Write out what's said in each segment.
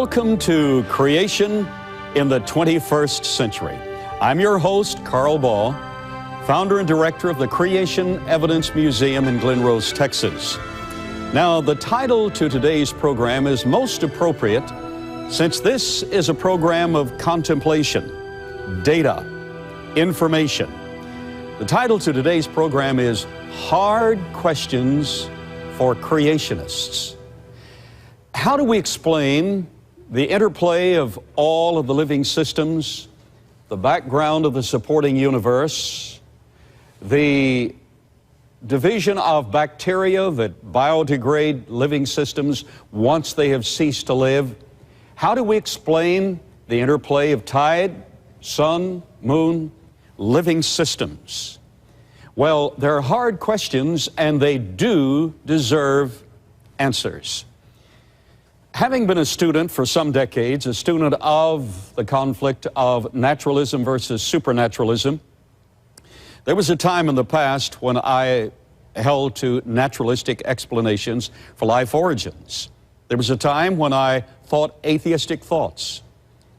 Welcome to Creation in the 21st Century. I'm your host, Carl Baugh, founder and director of the Creation Evidence Museum in Glen Rose, Texas. Now, the title to today's program is most appropriate since this is a program of contemplation, data, information. The title to today's program is Hard Questions for Creationists. How do we explain the interplay of all of the living systems, the background of the supporting universe, the division of bacteria that biodegrade living systems once they have ceased to live? How do we explain the interplay of tide, sun, moon, living systems? Well, they're hard questions and they do deserve answers. Having been a student for some decades, a student of the conflict of naturalism versus supernaturalism, there was a time in the past when I held to naturalistic explanations for life origins. There was a time when I thought atheistic thoughts.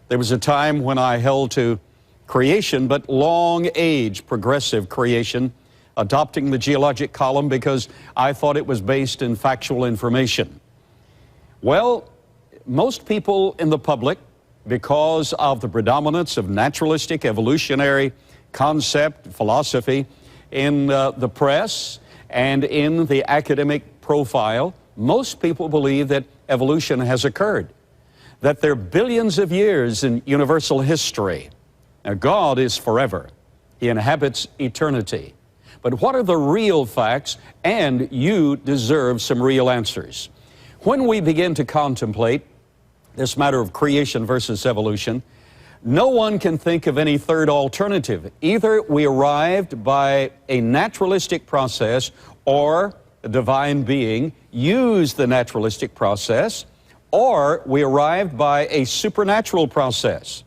There was a time when I held to creation, but long age progressive creation, adopting the geologic column because I thought it was based in factual information. Well, most people in the public, because of the predominance of naturalistic evolutionary concept, philosophy in the press and in the academic profile, most people believe that evolution has occurred, that there are billions of years in universal history. Now, God is forever. He inhabits eternity. But what are the real facts? And you deserve some real answers. When we begin to contemplate this matter of creation versus evolution, no one can think of any third alternative. Either we arrived by a naturalistic process or a divine being used the naturalistic process, or we arrived by a supernatural process.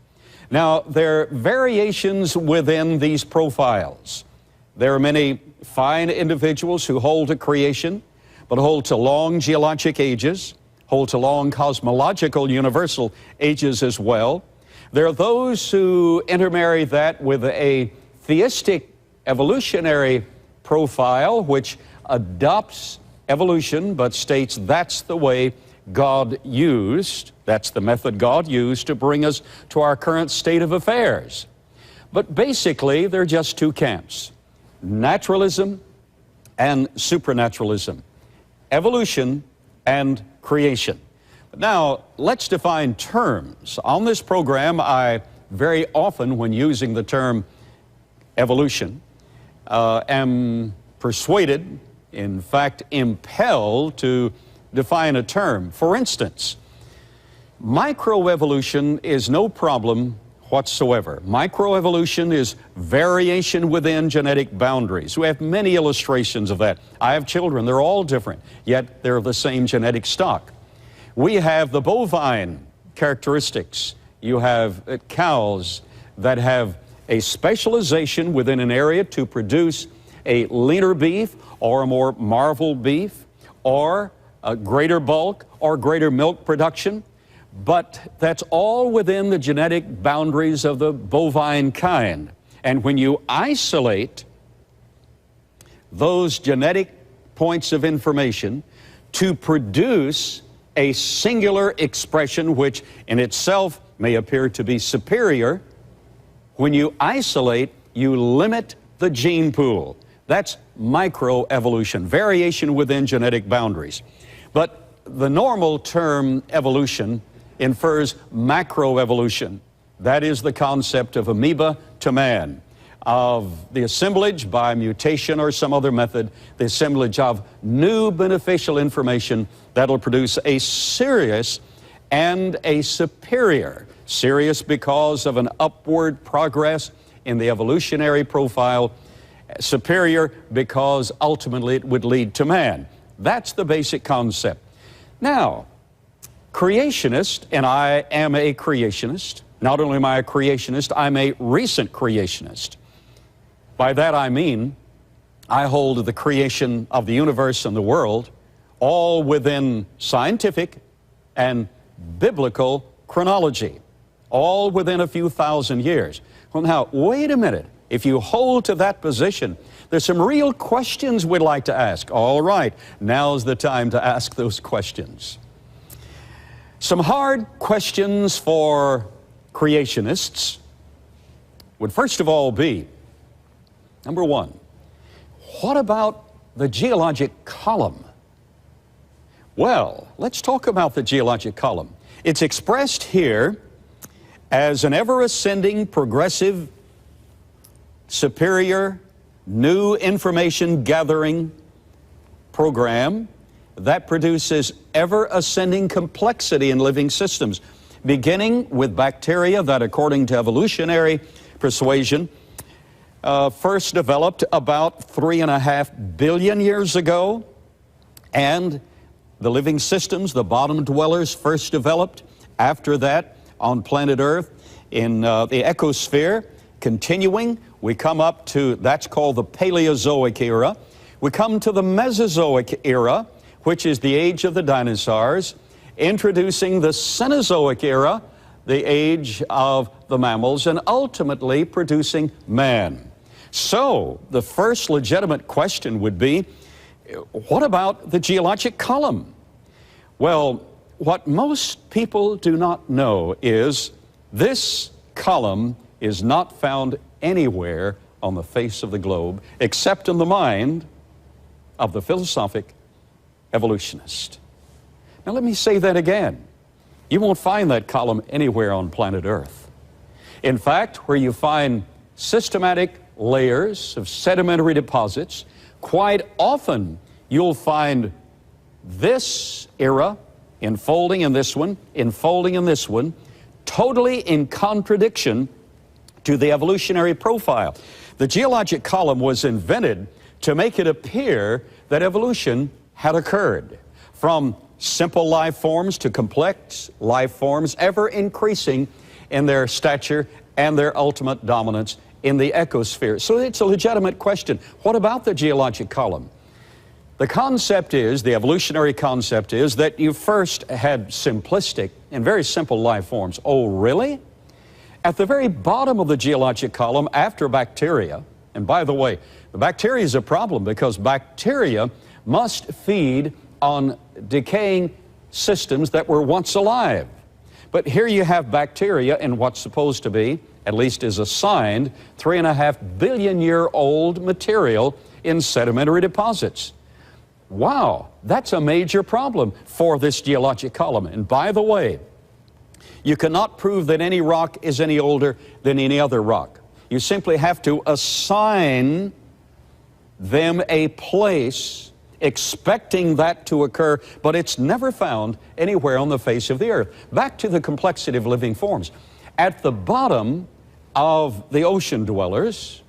Now, there are variations within these profiles. There are many fine individuals who hold to creation, but hold to long geologic ages, hold to long cosmological universal ages as well. There are those who intermarry that with a theistic evolutionary profile, which adopts evolution, but states that's the way God used, that's the method God used to bring us to our current state of affairs. But basically, there are just two camps: naturalism and supernaturalism, evolution and creation. Now, let's define terms. On this program, I very often, when using the term evolution, am persuaded, in fact, impelled to define a term. For instance, microevolution is no problem whatsoever. Microevolution is variation within genetic boundaries. We have many illustrations of that. I have children, they're all different, yet they're the same genetic stock. We have the bovine characteristics. You have cows that have a specialization within an area to produce a leaner beef or a more marvel beef or a greater bulk or greater milk production. But that's all within the genetic boundaries of the bovine kind. And when you isolate those genetic points of information to produce a singular expression, which in itself may appear to be superior, when you isolate, you limit the gene pool. That's microevolution, variation within genetic boundaries. But the normal term evolution infers macroevolution. That is the concept of amoeba to man, of the assemblage by mutation or some other method, the assemblage of new beneficial information that'll produce a serious and a superior. Serious because of an upward progress in the evolutionary profile, superior because ultimately it would lead to man. That's the basic concept. Now, creationist, and I am a creationist. Not only am I a creationist, I'm a recent creationist. By that I mean, I hold the creation of the universe and the world all within scientific and biblical chronology, all within a few thousand years. Well, now, wait a minute. If you hold to that position, there's some real questions we'd like to ask. All right, now's the time to ask those questions. Some hard questions for creationists would first of all be, number one, what about the geologic column? Well, let's talk about the geologic column. It's expressed here as an ever-ascending, progressive, superior, new information gathering program that produces ever-ascending complexity in living systems, beginning with bacteria that, according to evolutionary persuasion, first developed about 3.5 billion years ago, and the living systems, the bottom dwellers, first developed after that on planet Earth in the ecosphere. Continuing, we come up to, that's called the Paleozoic era. We come to the Mesozoic era, which is the age of the dinosaurs, introducing the Cenozoic era, the age of the mammals, and ultimately producing man. So, the first legitimate question would be, what about the geologic column? Well, what most people do not know is this column is not found anywhere on the face of the globe except in the mind of the philosophic evolutionist. Now let me say that again. You won't find that column anywhere on planet Earth. In fact, where you find systematic layers of sedimentary deposits, quite often you'll find this era enfolding in this one, enfolding in this one, totally in contradiction to the evolutionary profile. The geologic column was invented to make it appear that evolution had occurred from simple life forms to complex life forms, ever increasing in their stature and their ultimate dominance in the ecosphere. So it's a legitimate question. What about the geologic column? The concept is, the evolutionary concept is, that you first had simplistic and very simple life forms. Oh, really? At the very bottom of the geologic column, after bacteria, and by the way, the bacteria is a problem because bacteria must feed on decaying systems that were once alive. But here you have bacteria in what's supposed to be, at least is assigned, 3.5 billion year old material in sedimentary deposits. Wow, that's a major problem for this geologic column. And by the way, you cannot prove that any rock is any older than any other rock. You simply have to assign them a place, expecting that to occur, but it's never found anywhere on the face of the earth. Back to the complexity of living forms. At the bottom of the ocean dwellers,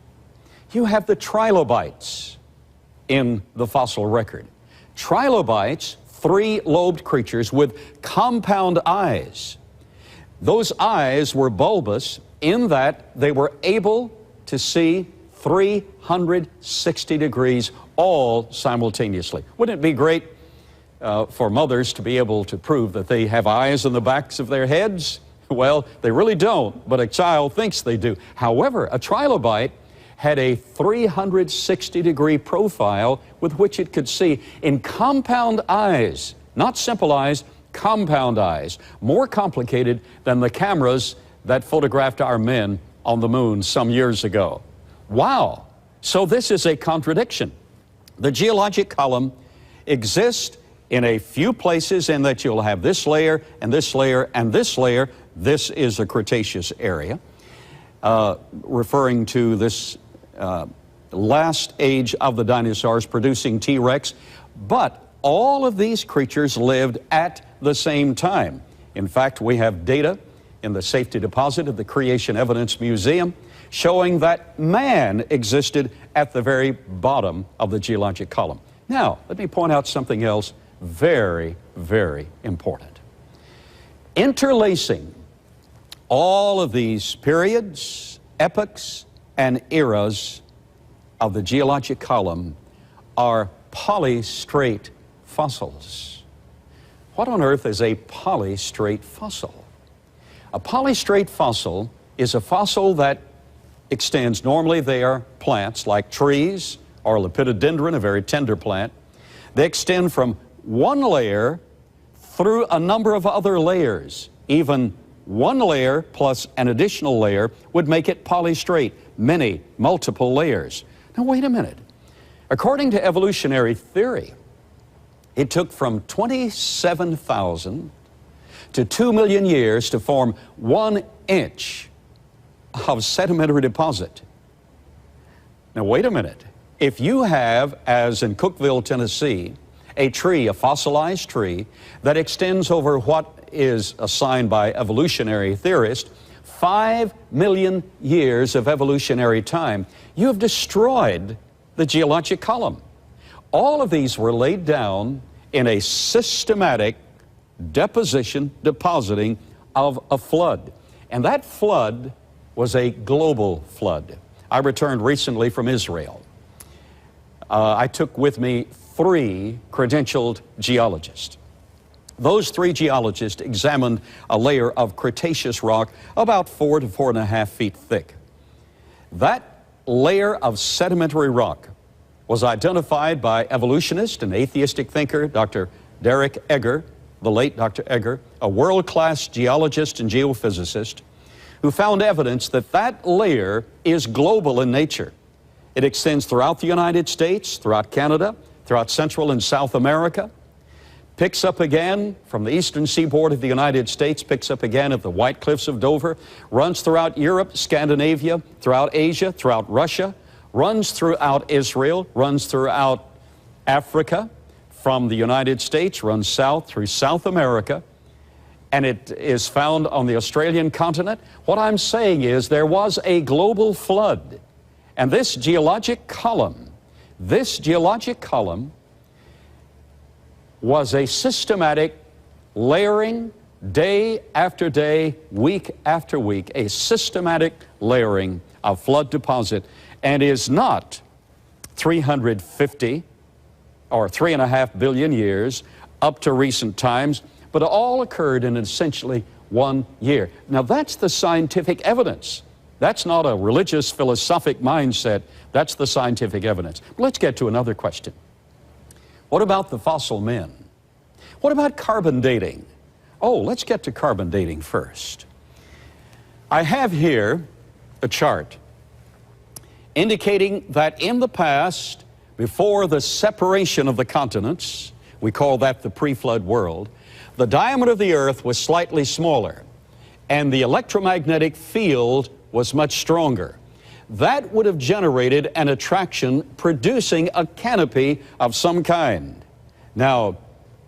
you have the trilobites in the fossil record. Trilobites, three-lobed creatures with compound eyes. Those eyes were bulbous in that they were able to see 360 degrees all simultaneously. Wouldn't it be great for mothers to be able to prove that they have eyes in the backs of their heads? Well, they really don't, but a child thinks they do. However, a trilobite had a 360-degree profile with which it could see in compound eyes, not simple eyes, compound eyes, more complicated than the cameras that photographed our men on the moon some years ago. Wow! So this is a contradiction. The geologic column exists in a few places in that you'll have this layer and this layer and this layer. This is the Cretaceous area, referring to this last age of the dinosaurs producing T-Rex. But all of these creatures lived at the same time. In fact, we have data in the safety deposit of the Creation Evidence Museum showing that man existed at the very bottom of the geologic column. Now, let me point out something else very, very important. Interlacing all of these periods, epochs, and eras of the geologic column are polystrate fossils. What on earth is a polystrate fossil? A polystrate fossil is a fossil that extends. Normally they are plants like trees or lepidodendron, a very tender plant. They extend from one layer through a number of other layers. Even one layer plus an additional layer would make it polystrate, many, multiple layers. Now wait a minute. According to evolutionary theory, it took from 27,000 to 2 million years to form 1 inch of sedimentary deposit. Now wait a minute. If you have, as in Cookeville, Tennessee, a tree, a fossilized tree, that extends over what is assigned by evolutionary theorists 5 million years of evolutionary time, you have destroyed the geologic column. All of these were laid down in a systematic depositing of a flood. And that flood was a global flood. I returned recently from Israel. I took with me 3 credentialed geologists. Those 3 geologists examined a layer of Cretaceous rock about 4 to 4.5 feet thick. That layer of sedimentary rock was identified by evolutionist and atheistic thinker Dr. Derek Egger, the late Dr. Egger, a world-class geologist and geophysicist, who found evidence that that layer is global in nature. It extends throughout the United States, throughout Canada, throughout Central and South America, picks up again from the eastern seaboard of the United States, picks up again at the White Cliffs of Dover, runs throughout Europe, Scandinavia, throughout Asia, throughout Russia, runs throughout Israel, runs throughout Africa, from the United States, runs south through South America, and it is found on the Australian continent. What I'm saying is there was a global flood, and this geologic column was a systematic layering, day after day, week after week, a systematic layering of flood deposit, and is not 350 or 3.5 billion years up to recent times, but all occurred in essentially 1 year. Now that's the scientific evidence. That's not a religious, philosophic mindset. That's the scientific evidence. But let's get to another question. What about the fossil men? What about carbon dating? Oh, let's get to carbon dating first. I have here a chart indicating that in the past, before the separation of the continents, we call that the pre-flood world, the diameter of the Earth was slightly smaller, and the electromagnetic field was much stronger. That would have generated an attraction producing a canopy of some kind. Now,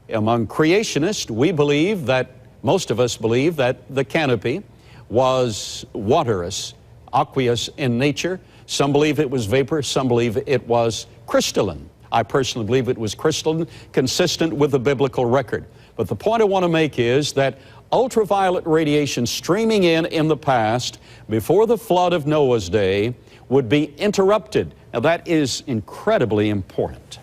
among creationists, we believe that, most of us believe that the canopy was waterous, aqueous in nature. Some believe it was vapor, some believe it was crystalline. I personally believe it was crystalline, consistent with the biblical record. But the point I want to make is that ultraviolet radiation streaming in the past, before the flood of Noah's day, would be interrupted. Now that is incredibly important.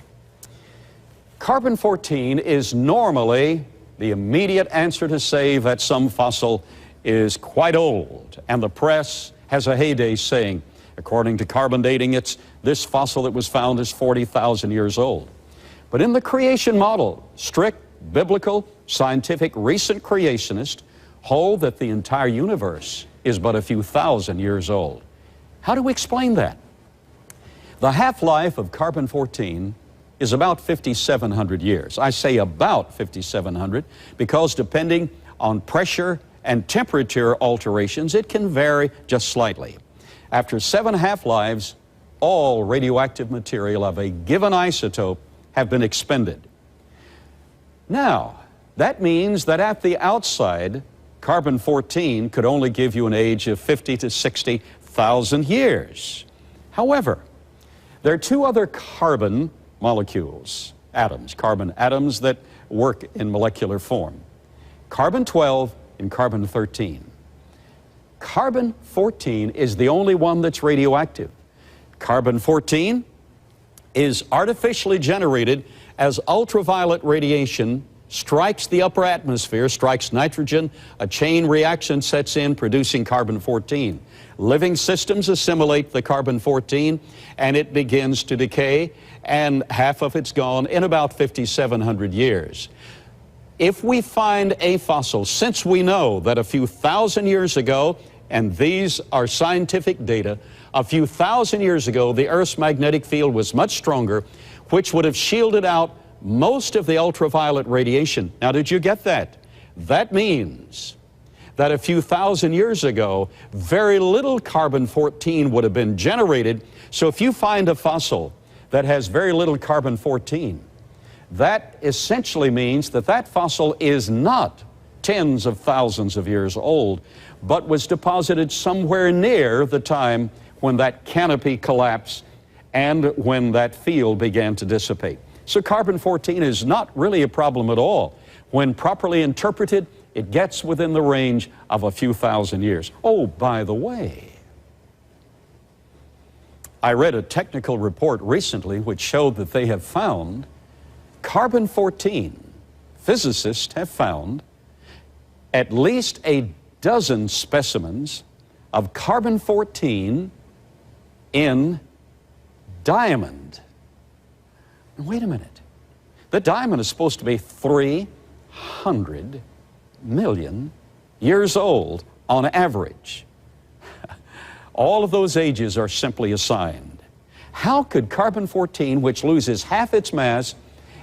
Carbon-14 is normally the immediate answer to say that some fossil is quite old, and the press has a heyday saying, according to carbon dating, this fossil that was found is 40,000 years old. But in the creation model, strict, biblical, scientific, recent creationists hold that the entire universe is but a few thousand years old. How do we explain that? The half-life of carbon-14 is about 5,700 years. I say about 5,700 because depending on pressure and temperature alterations, it can vary just slightly. After 7 half-lives, all radioactive material of a given isotope have been expended. Now, that means that at the outside, carbon-14 could only give you an age of 50 to 60,000 years. However, there are 2 other carbon molecules, atoms, carbon atoms that work in molecular form. Carbon-12 and carbon-13. Carbon-14 is the only one that's radioactive. Carbon-14 is artificially generated as ultraviolet radiation strikes the upper atmosphere, strikes nitrogen, a chain reaction sets in, producing carbon-14. Living systems assimilate the carbon-14, and it begins to decay, and half of it's gone in about 5,700 years. If we find a fossil, since we know that a few thousand years ago, and these are scientific data, a few thousand years ago, the Earth's magnetic field was much stronger, which would have shielded out most of the ultraviolet radiation. Now, did you get that? That means that a few thousand years ago, very little carbon-14 would have been generated. So if you find a fossil that has very little carbon-14, that essentially means that that fossil is not tens of thousands of years old, but was deposited somewhere near the time when that canopy collapsed and when that field began to dissipate. So carbon-14 is not really a problem at all. When properly interpreted, it gets within the range of a few thousand years. Oh, by the way, I read a technical report recently which showed that they have found carbon-14. Physicists have found at least a dozen specimens of carbon-14 in diamond. Now, wait a minute. The diamond is supposed to be 300 million years old on average. All of those ages are simply assigned. How could carbon-14, which loses half its mass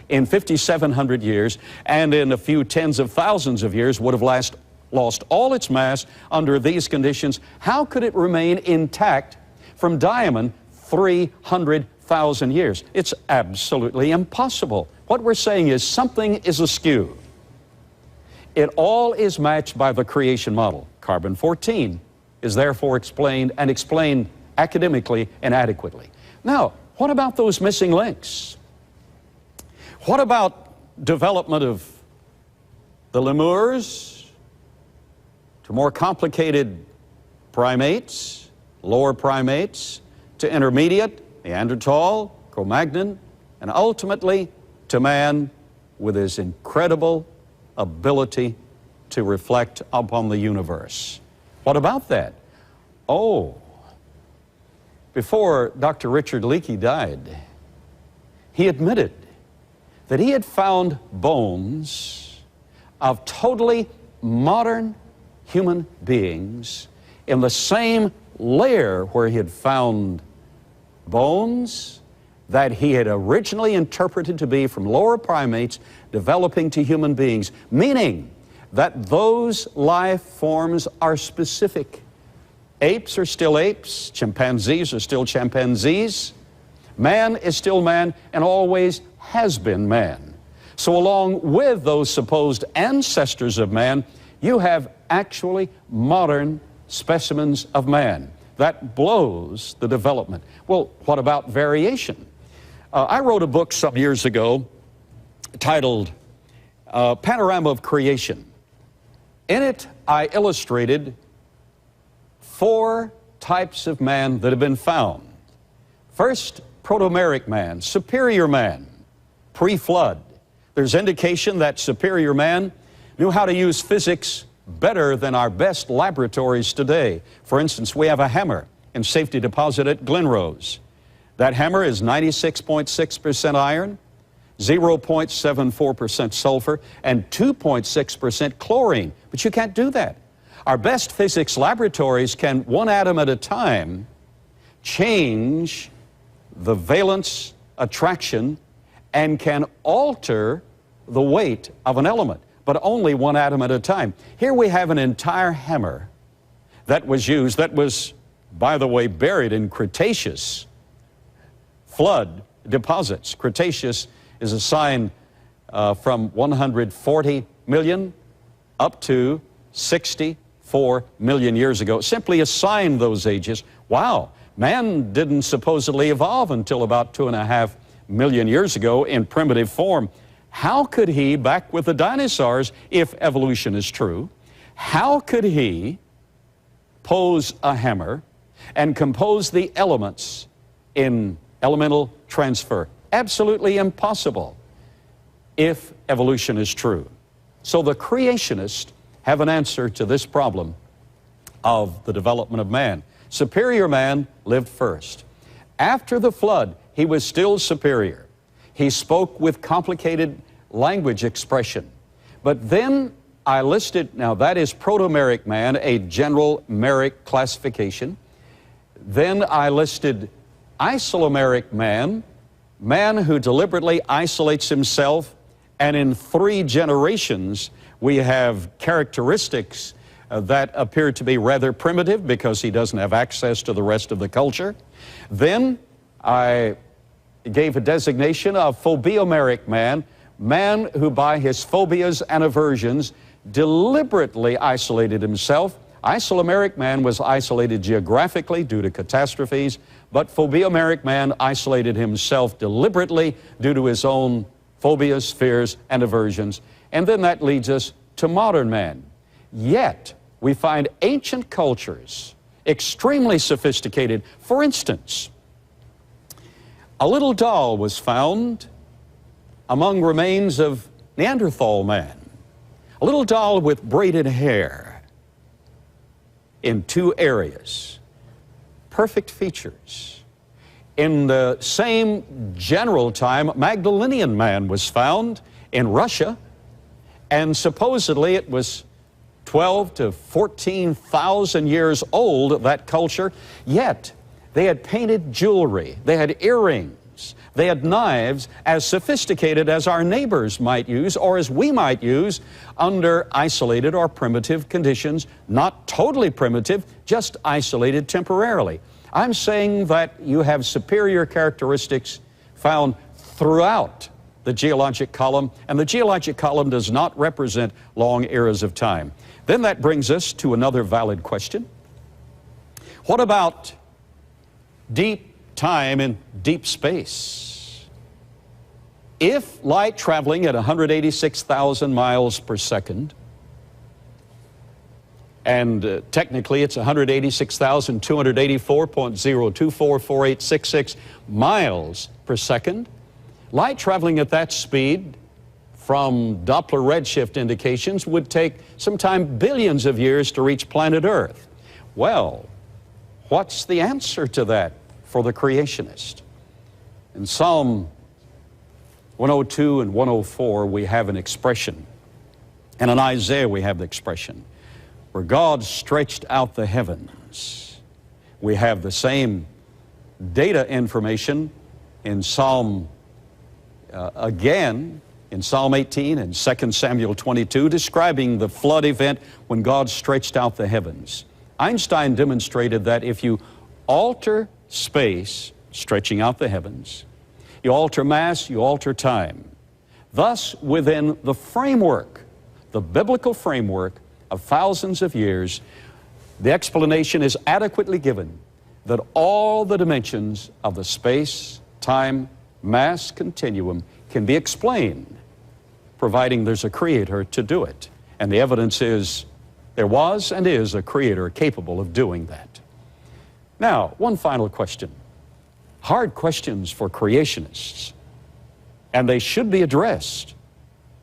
in 5,700 years and in a few tens of thousands of years would have lost all its mass under these conditions, how could it remain intact from diamond 300,000 years? It's absolutely impossible. What we're saying is something is askew. It all is matched by the creation model. Carbon-14 is therefore explained, and explained academically inadequately. Now, what about those missing links? What about development of the lemurs to more complicated primates, lower primates, to intermediate, Neanderthal, Cro-Magnon, and ultimately to man with his incredible ability to reflect upon the universe? What about that? Oh, before Dr. Richard Leakey died, he admitted that he had found bones of totally modern human beings in the same layer where he had found bones that he had originally interpreted to be from lower primates developing to human beings, meaning that those life forms are specific. Apes are still apes, chimpanzees are still chimpanzees, man is still man and always has been man. So along with those supposed ancestors of man, you have actually modern specimens of man. That blows the development. Well, what about variation? I wrote a book some years ago titled Panorama of Creation. In it, I illustrated 4 types of man that have been found. First, protomeric man, superior man, pre-flood. There's indication that superior man knew how to use physics better than our best laboratories today. For instance, we have a hammer in safety deposit at Glenrose. That hammer is 96.6% iron, 0.74% sulfur, and 2.6% chlorine. But you can't do that. Our best physics laboratories can, one atom at a time, change the valence attraction and can alter the weight of an element, but only one atom at a time. Here we have an entire hammer that was used, that was, by the way, buried in Cretaceous flood deposits. Cretaceous is assigned from 140 million up to 64 million years ago. Simply assigned those ages. Wow, man didn't supposedly evolve until about 2.5 million years ago in primitive form. How could he, back with the dinosaurs, if evolution is true, how could he pose a hammer and compose the elements in elemental transfer? Absolutely impossible. if evolution is true. So the creationists have an answer to this problem of the development of man. Superior man lived first. After the flood, he was still superior. He spoke with complicated language expression. But then I listed, now that is Proto-Meric man, a general Meric classification. Then I listed Isolomeric man, man who deliberately isolates himself, and in 3 generations we have characteristics that appear to be rather primitive because he doesn't have access to the rest of the culture. Then I gave a designation of Phobiomeric man, man who by his phobias and aversions deliberately isolated himself. Isolomeric man was isolated geographically due to catastrophes, but Phobiomeric man isolated himself deliberately due to his own phobias, fears, and aversions. And then that leads us to modern man. Yet, we find ancient cultures extremely sophisticated. For instance, a little doll was found among remains of Neanderthal man. A little doll with braided hair in 2 areas. Perfect features. In the same general time, Magdalenian man was found in Russia, and supposedly it was 12 to 14,000 years old, that culture, yet they had painted jewelry, they had earrings, they had knives as sophisticated as our neighbors might use or as we might use under isolated or primitive conditions, not totally primitive, just isolated temporarily. I'm saying that you have superior characteristics found throughout the geologic column, and the geologic column does not represent long eras of time. Then that brings us to another valid question. What about deep time in deep space? If light traveling at 186,000 miles per second, and technically it's 186,284.0244866 miles per second, light traveling at that speed from Doppler redshift indications would take sometime billions of years to reach planet Earth. Well, what's the answer to that for the creationist? In Psalm 102 and 104 we have an expression, and in Isaiah we have the expression, where God stretched out the heavens. We have the same data information in Psalm again in Psalm 18 and 2 Samuel 22, describing the flood event when God stretched out the heavens. Einstein demonstrated that if you alter space, stretching out the heavens, you alter mass, you alter time. Thus, within the framework, the biblical framework of thousands of years, the explanation is adequately given that all the dimensions of the space, time, mass continuum can be explained, providing there's a creator to do it. And the evidence is there was and is a creator capable of doing that. Now, one final question. Hard questions for creationists, and they should be addressed,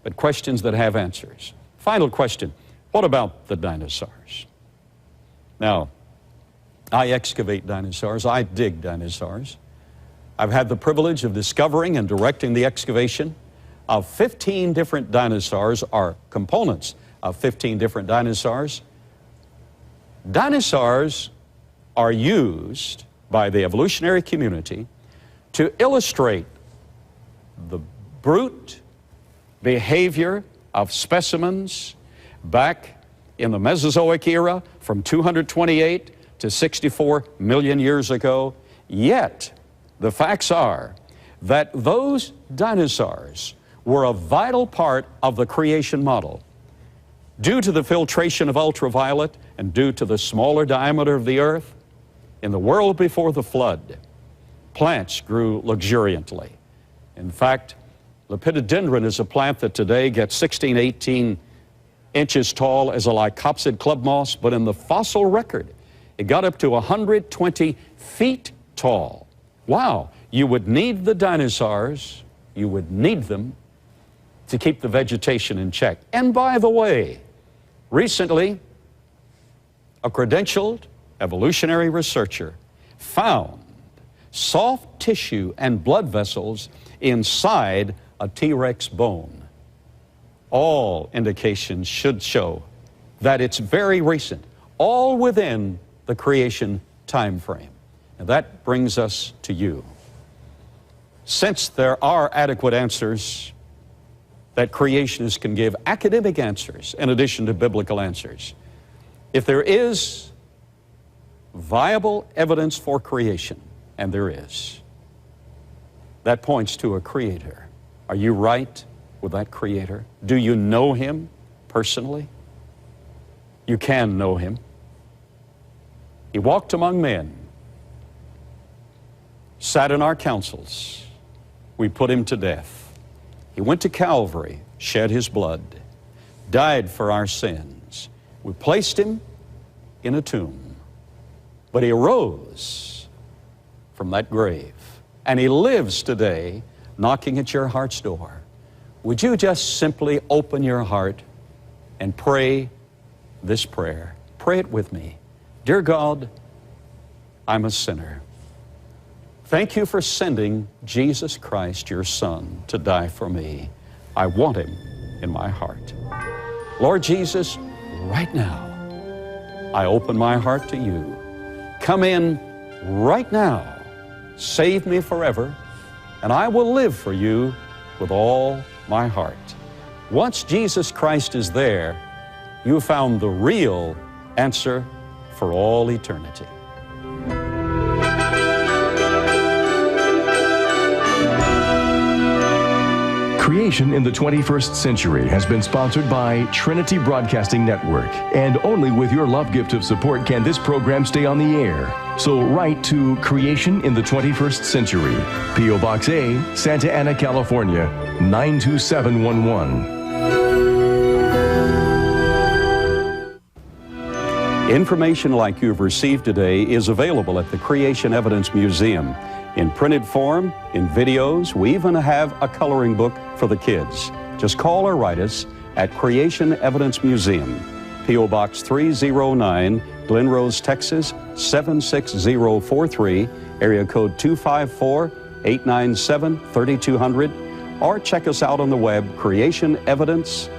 but questions that have answers. Final question. What about the dinosaurs? Now, I excavate dinosaurs. I dig dinosaurs. I've had the privilege of discovering and directing the excavation of 15 different dinosaurs, or components of 15 different dinosaurs. Dinosaurs are used by the evolutionary community to illustrate the brute behavior of specimens back in the Mesozoic era from 228 to 64 million years ago. Yet, the facts are that those dinosaurs were a vital part of the creation model. Due to the filtration of ultraviolet and due to the smaller diameter of the earth, in the world before the flood, plants grew luxuriantly. In fact, lepidodendron is a plant that today gets 16, 18 inches tall as a lycopsid club moss, but in the fossil record, it got up to 120 feet tall. Wow, you would need the dinosaurs, you would need them to keep the vegetation in check. And by the way, recently, a credentialed evolutionary researcher found soft tissue and blood vessels inside a T-Rex bone. All indications should show that it's very recent, all within the creation time frame. And that brings us to you. Since there are adequate answers that creationists can give, academic answers in addition to biblical answers, if there is viable evidence for creation, and there is, that points to a creator. Are you right with that creator? Do you know him personally? You can know him. He walked among men, sat in our councils. We put him to death. He went to Calvary, shed his blood, died for our sins. We placed him in a tomb, but he arose from that grave, and he lives today knocking at your heart's door. Would you just simply open your heart and pray this prayer? Pray it with me. Dear God, I'm a sinner. Thank you for sending Jesus Christ, your Son, to die for me. I want him in my heart. Lord Jesus, right now, I open my heart to you. Come in right now. Save me forever, and I will live for you with all my heart. Once Jesus Christ is there, you found the real answer for all eternity. Creation in the 21st Century has been sponsored by Trinity Broadcasting Network, and only with your love gift of support can this program stay on the air. So write to Creation in the 21st Century, P.O. Box A, Santa Ana, California, 92711. Information like you've received today is available at the Creation Evidence Museum. In printed form, in videos, we even have a coloring book for the kids. Just call or write us at Creation Evidence Museum, P.O. Box 309, Glen Rose, Texas, 76043, area code 254-897-3200, or check us out on the web, creationevidence.org.